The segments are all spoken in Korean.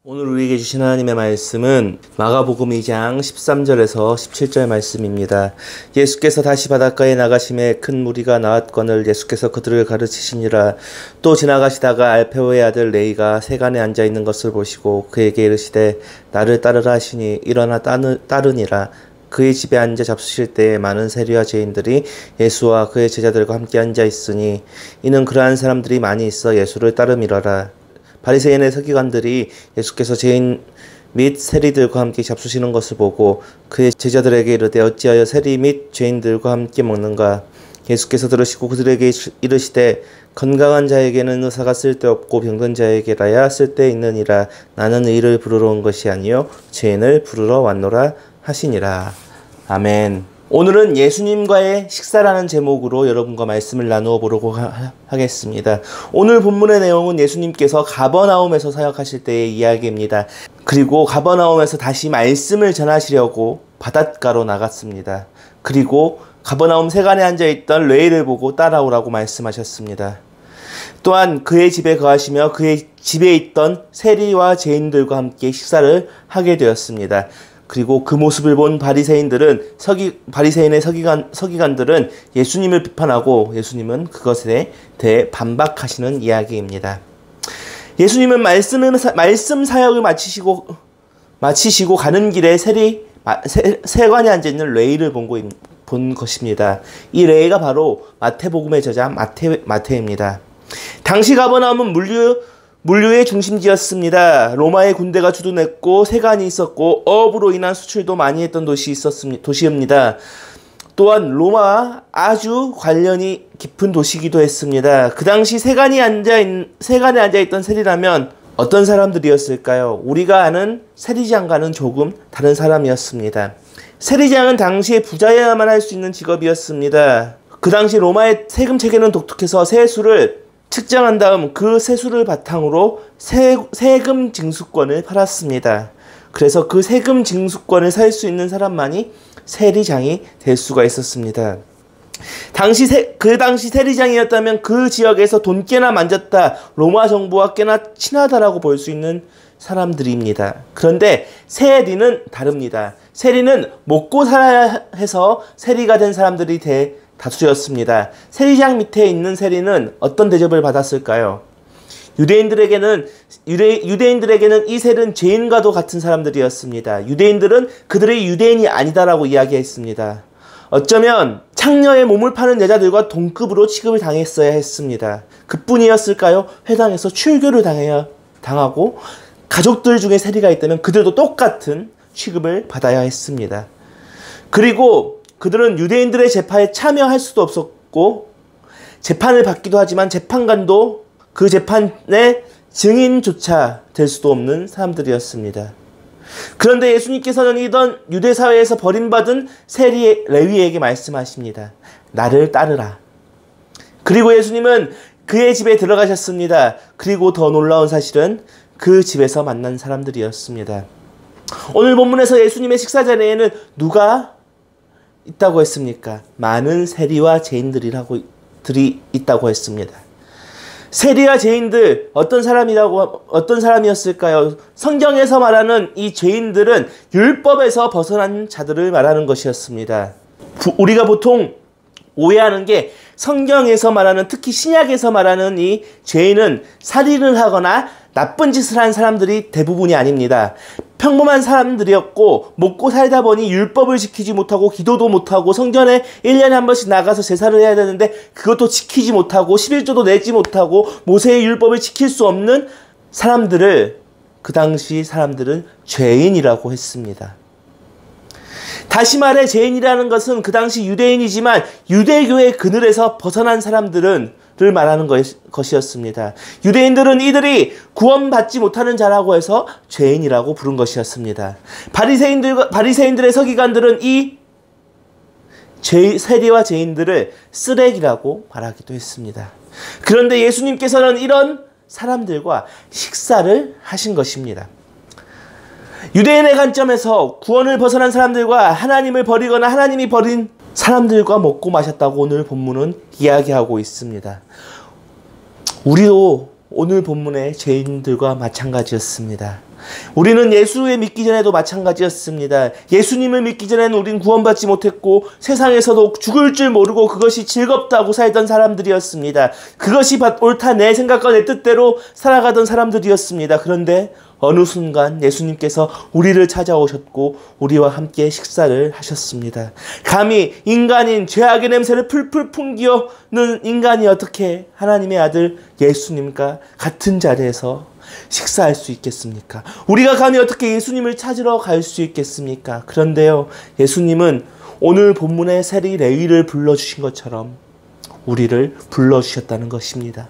오늘 우리에게 주신 하나님의 말씀은 마가복음 2장 13절에서 17절 말씀입니다. 예수께서 다시 바닷가에 나가심에 큰 무리가 나왔거늘 예수께서 그들을 가르치시니라. 또 지나가시다가 알페오의 아들 레이가 세간에 앉아있는 것을 보시고 그에게 이르시되 나를 따르라 하시니 일어나 따르니라. 그의 집에 앉아 잡수실 때에 많은 세리와 죄인들이 예수와 그의 제자들과 함께 앉아 있으니 이는 그러한 사람들이 많이 있어 예수를 따름이러라. 바리새인의 서기관들이 예수께서 죄인 및 세리들과 함께 잡수시는 것을 보고 그의 제자들에게 이르되 어찌하여 세리 및 죄인들과 함께 먹는가. 예수께서 들으시고 그들에게 이르시되 건강한 자에게는 의사가 쓸데없고 병든 자에게라야 쓸데있느니라. 나는 의를 부르러 온 것이 아니요 죄인을 부르러 왔노라 하시니라. 아멘. 오늘은 예수님과의 식사라는 제목으로 여러분과 말씀을 나누어 보려고 하겠습니다. 오늘 본문의 내용은 예수님께서 가버나움에서 사역하실 때의 이야기입니다. 그리고 가버나움에서 다시 말씀을 전하시려고 바닷가로 나갔습니다. 그리고 가버나움 세간에 앉아있던 레위를 보고 따라오라고 말씀하셨습니다. 또한 그의 집에 거하시며 그의 집에 있던 세리와 죄인들과 함께 식사를 하게 되었습니다. 그리고 그 모습을 본 바리새인의 서기관들은 예수님을 비판하고 예수님은 그것에 대해 반박하시는 이야기입니다. 예수님은 말씀 사역을 마치시고 가는 길에 세관에 앉아있는 레위를 본 것입니다. 이 레위가 바로 마태복음의 저자 마태입니다. 당시 가버나움은 물류의 중심지였습니다. 로마의 군대가 주둔했고 세관이 있었고 어업으로 인한 수출도 많이 했던 도시입니다. 또한 로마와 아주 관련이 깊은 도시이기도 했습니다. 그 당시 세관에 앉아있던 세리라면 어떤 사람들이었을까요? 우리가 아는 세리장과는 조금 다른 사람이었습니다. 세리장은 당시에 부자여야만 할 수 있는 직업이었습니다. 그 당시 로마의 세금 체계는 독특해서 세수를 측정한 다음 그 세수를 바탕으로 세금 징수권을 팔았습니다. 그래서 그 세금 징수권을 살 수 있는 사람만이 세리장이 될 수가 있었습니다. 그 당시 세리장이었다면 그 지역에서 돈 꽤나 만졌다, 로마 정부와 꽤나 친하다라고 볼 수 있는 사람들입니다. 그런데 세리는 다릅니다. 세리는 먹고 살아야 해서 세리가 된 사람들이 다수였습니다. 세리장 밑에 있는 세리는 어떤 대접을 받았을까요? 유대인들에게는 이 세리는 죄인과도 같은 사람들이었습니다. 유대인들은 그들의 유대인이 아니다라고 이야기했습니다. 어쩌면 창녀의 몸을 파는 여자들과 동급으로 취급을 당했어야 했습니다. 그뿐이었을까요? 회당에서 출교를 당하고 가족들 중에 세리가 있다면 그들도 똑같은 취급을 받아야 했습니다. 그리고 그들은 유대인들의 재판에 참여할 수도 없었고 재판을 받기도 하지만 재판관도 그 재판의 증인조차 될 수도 없는 사람들이었습니다. 그런데 예수님께서는 이런 유대 사회에서 버림받은 세리 레위에게 말씀하십니다. 나를 따르라. 그리고 예수님은 그의 집에 들어가셨습니다. 그리고 더 놀라운 사실은 그 집에서 만난 사람들이었습니다. 오늘 본문에서 예수님의 식사 자리에는 누가 있다고 했습니까? 많은 세리와 죄인들이 있다고 했습니다. 세리와 죄인들 어떤 사람이었을까요? 성경에서 말하는 이 죄인들은 율법에서 벗어난 자들을 말하는 것이었습니다. 우리가 보통 오해하는 게 성경에서 말하는, 특히 신약에서 말하는 이 죄인은 살인을 하거나 나쁜 짓을 한 사람들이 대부분이 아닙니다. 평범한 사람들이었고 먹고 살다 보니 율법을 지키지 못하고 기도도 못하고 성전에 1년에 한 번씩 나가서 제사를 해야 되는데 그것도 지키지 못하고 11조도 내지 못하고 모세의 율법을 지킬 수 없는 사람들을 그 당시 사람들은 죄인이라고 했습니다. 다시 말해 죄인이라는 것은 그 당시 유대인이지만 유대교의 그늘에서 벗어난 사람들을 말하는 것이었습니다. 유대인들은 이들이 구원받지 못하는 자라고 해서 죄인이라고 부른 것이었습니다. 바리새인들의 서기관들은 이 세리와 죄인들을 쓰레기라고 말하기도 했습니다. 그런데 예수님께서는 이런 사람들과 식사를 하신 것입니다. 유대인의 관점에서 구원을 벗어난 사람들과 하나님을 버리거나 하나님이 버린 사람들과 먹고 마셨다고 오늘 본문은 이야기하고 있습니다. 우리도 오늘 본문의 죄인들과 마찬가지였습니다. 우리는 예수를 믿기 전에도 마찬가지였습니다. 예수님을 믿기 전에는 우린 구원받지 못했고 세상에서도 죽을 줄 모르고 그것이 즐겁다고 살던 사람들이었습니다. 그것이 옳다 내 생각과 내 뜻대로 살아가던 사람들이었습니다. 그런데 어느 순간 예수님께서 우리를 찾아오셨고 우리와 함께 식사를 하셨습니다. 감히 인간인 죄악의 냄새를 풀풀 풍기는 인간이 어떻게 하나님의 아들 예수님과 같은 자리에서 식사할 수 있겠습니까? 우리가 감히 어떻게 예수님을 찾으러 갈 수 있겠습니까? 그런데요, 예수님은 오늘 본문의 세리 레위를 불러주신 것처럼 우리를 불러주셨다는 것입니다.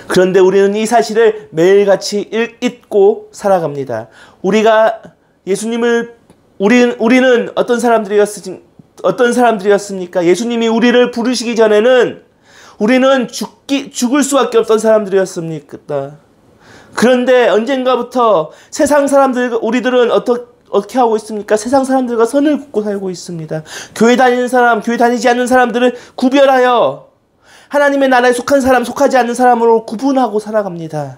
그런데 우리는 이 사실을 매일같이 잊고 살아갑니다. 우리가 예수님을 우리는 어떤 사람들이었습니까? 예수님이 우리를 부르시기 전에는 우리는 죽을 수밖에 없던 사람들이었습니다. 그런데 언젠가부터 세상 사람들 우리들은 어떻게 하고 있습니까? 세상 사람들과 선을 긋고 살고 있습니다. 교회 다니는 사람, 교회 다니지 않는 사람들을 구별하여 하나님의 나라에 속한 사람, 속하지 않는 사람으로 구분하고 살아갑니다.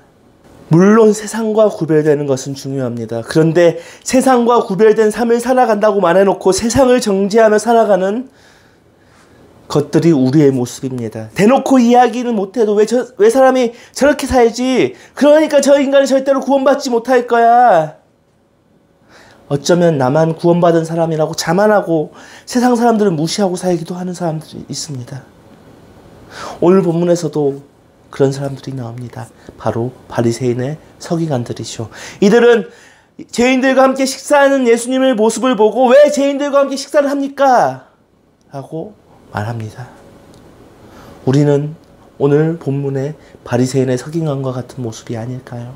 물론 세상과 구별되는 것은 중요합니다. 그런데 세상과 구별된 삶을 살아간다고 말해놓고 세상을 정죄하며 살아가는 것들이 우리의 모습입니다. 대놓고 이야기는 못해도 왜 사람이 저렇게 살지? 그러니까 저 인간이 절대로 구원받지 못할 거야. 어쩌면 나만 구원받은 사람이라고 자만하고 세상 사람들을 무시하고 살기도 하는 사람들이 있습니다. 오늘 본문에서도 그런 사람들이 나옵니다. 바로 바리새인의 서기관들이죠. 이들은 죄인들과 함께 식사하는 예수님의 모습을 보고 왜 죄인들과 함께 식사를 합니까? 라고 말합니다. 우리는 오늘 본문의 바리새인의 서기관과 같은 모습이 아닐까요?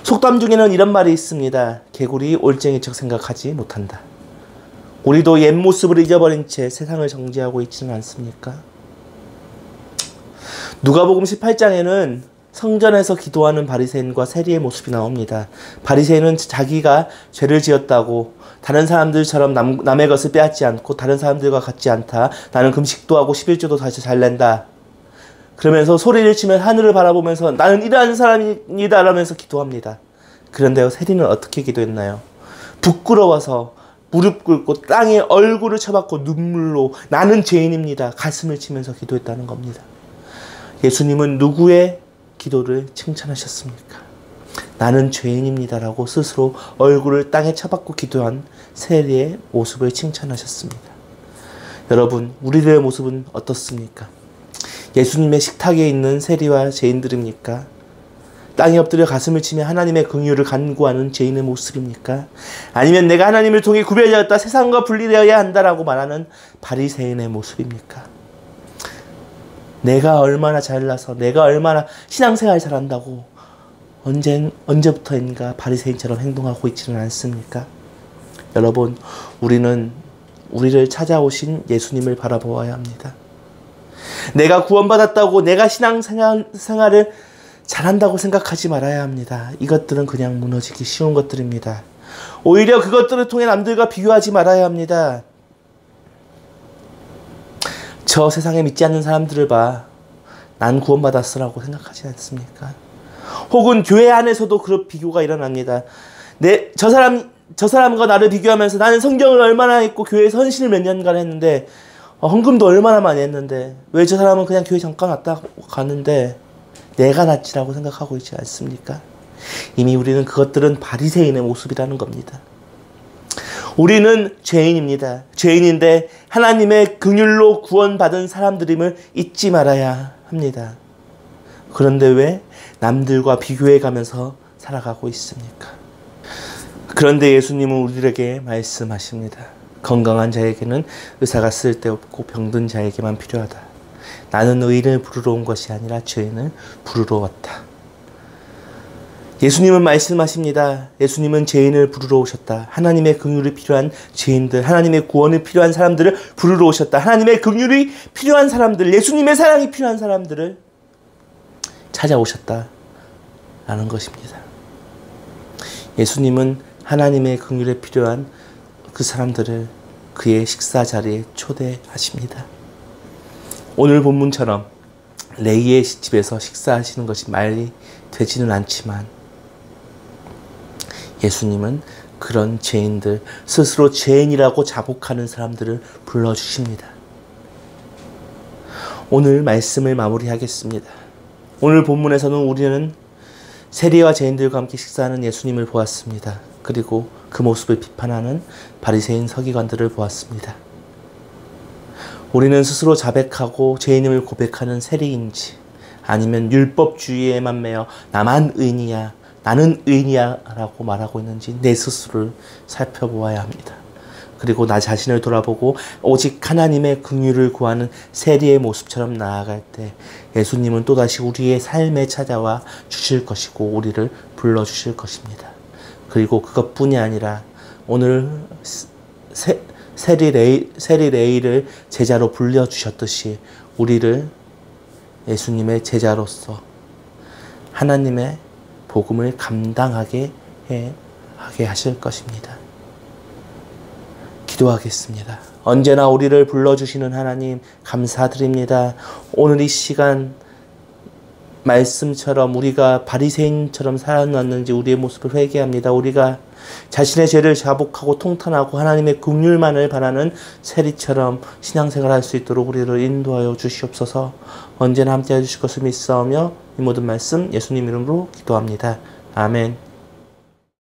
속담 중에는 이런 말이 있습니다. 개구리 올챙이 척 생각하지 못한다. 우리도 옛 모습을 잊어버린 채 세상을 정죄하고 있지는 않습니까? 누가복음 18장에는 성전에서 기도하는 바리새인과 세리의 모습이 나옵니다. 바리새인은 자기가 죄를 지었다고 다른 사람들처럼 남의 것을 빼앗지 않고 다른 사람들과 같지 않다. 나는 금식도 하고 11조도 다시 잘 낸다. 그러면서 소리를 치며 하늘을 바라보면서 나는 이러한 사람이다 라면서 기도합니다. 그런데요, 세리는 어떻게 기도했나요? 부끄러워서 무릎 꿇고 땅에 얼굴을 쳐박고 눈물로 나는 죄인입니다. 가슴을 치면서 기도했다는 겁니다. 예수님은 누구의 기도를 칭찬하셨습니까? 나는 죄인입니다라고 스스로 얼굴을 땅에 쳐박고 기도한 세리의 모습을 칭찬하셨습니다. 여러분, 우리들의 모습은 어떻습니까? 예수님의 식탁에 있는 세리와 죄인들입니까? 땅에 엎드려 가슴을 치며 하나님의 긍휼을 간구하는 죄인의 모습입니까? 아니면 내가 하나님을 통해 구별되었다, 세상과 분리되어야 한다라고 말하는 바리새인의 모습입니까? 내가 얼마나 잘나서 내가 얼마나 신앙생활 잘한다고 언제부터인가 바리새인처럼 행동하고 있지는 않습니까? 여러분, 우리는 우리를 찾아오신 예수님을 바라보아야 합니다. 내가 구원받았다고 내가 신앙생활을 잘한다고 생각하지 말아야 합니다. 이것들은 그냥 무너지기 쉬운 것들입니다. 오히려 그것들을 통해 남들과 비교하지 말아야 합니다. 저 세상에 믿지 않는 사람들을 봐. 난 구원받았으라고 생각하지 않습니까? 혹은 교회 안에서도 그런 비교가 일어납니다. 저 사람과 나를 비교하면서 나는 성경을 얼마나 읽고 교회에서 헌신을 몇 년간 했는데 헌금도 얼마나 많이 했는데 왜 저 사람은 그냥 교회 잠깐 왔다 가는데 내가 낫지라고 생각하고 있지 않습니까? 이미 우리는 그것들은 바리새인의 모습이라는 겁니다. 우리는 죄인입니다. 죄인인데 하나님의 긍휼로 구원받은 사람들임을 잊지 말아야 합니다. 그런데 왜 남들과 비교해 가면서 살아가고 있습니까? 그런데 예수님은 우리에게 말씀하십니다. 건강한 자에게는 의사가 쓸데없고 병든 자에게만 필요하다. 나는 의인을 부르러 온 것이 아니라 죄인을 부르러 왔다. 예수님은 말씀하십니다. 예수님은 죄인을 부르러 오셨다. 하나님의 긍휼이 필요한 죄인들, 하나님의 구원이 필요한 사람들을 부르러 오셨다. 하나님의 긍휼이 필요한 사람들, 예수님의 사랑이 필요한 사람들을 찾아오셨다. 라는 것입니다. 예수님은 하나님의 긍휼에 필요한 그 사람들을 그의 식사 자리에 초대하십니다. 오늘 본문처럼 레위의 집에서 식사하시는 것이 말이 되지는 않지만 예수님은 그런 죄인들, 스스로 죄인이라고 자복하는 사람들을 불러주십니다. 오늘 말씀을 마무리하겠습니다. 오늘 본문에서는 우리는 세리와 죄인들과 함께 식사하는 예수님을 보았습니다. 그리고 그 모습을 비판하는 바리새인 서기관들을 보았습니다. 우리는 스스로 자백하고 죄인임을 고백하는 세리인지, 아니면 율법주의에만 매여 나만 의인이야, 나는 의인이야 라고 말하고 있는지 내 스스로를 살펴보아야 합니다. 그리고 나 자신을 돌아보고 오직 하나님의 긍휼을 구하는 세리의 모습처럼 나아갈 때 예수님은 또다시 우리의 삶에 찾아와 주실 것이고 우리를 불러주실 것입니다. 그리고 그것뿐이 아니라 오늘 세리 레이를 제자로 불려주셨듯이 우리를 예수님의 제자로서 하나님의 복음을 감당하게 하게 하실 것입니다. 기도하겠습니다. 언제나 우리를 불러주시는 하나님 감사드립니다. 오늘 이 시간 말씀처럼 우리가 바리새인처럼 살아났는지 우리의 모습을 회개합니다. 우리가 자신의 죄를 자복하고 통탄하고 하나님의 긍휼만을 바라는 세리처럼 신앙생활을 할 수 있도록 우리를 인도하여 주시옵소서. 언제나 함께해 주실 것을 믿사오며 이 모든 말씀 예수님 이름으로 기도합니다. 아멘.